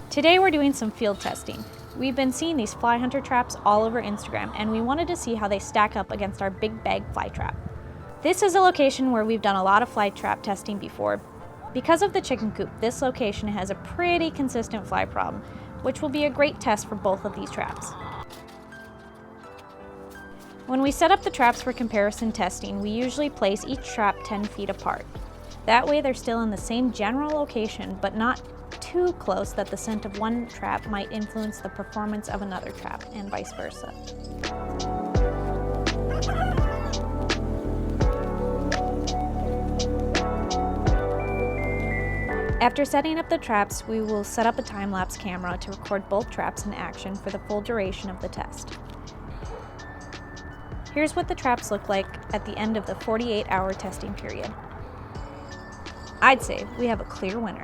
Today we're doing some field testing. We've been seeing these fly hunter traps all over Instagram, and we wanted to see how they stack up against our big bag fly trap. This is a location where we've done a lot of fly trap testing before. Because of the chicken coop, this location has a pretty consistent fly problem, which will be a great test for both of these traps. When we set up the traps for comparison testing, we usually place each trap 10 feet apart. That way they're still in the same general location, but not too close that the scent of one trap might influence the performance of another trap, and vice versa. After setting up the traps, we will set up a time-lapse camera to record both traps in action for the full duration of the test. Here's what the traps look like at the end of the 48-hour testing period. I'd say we have a clear winner.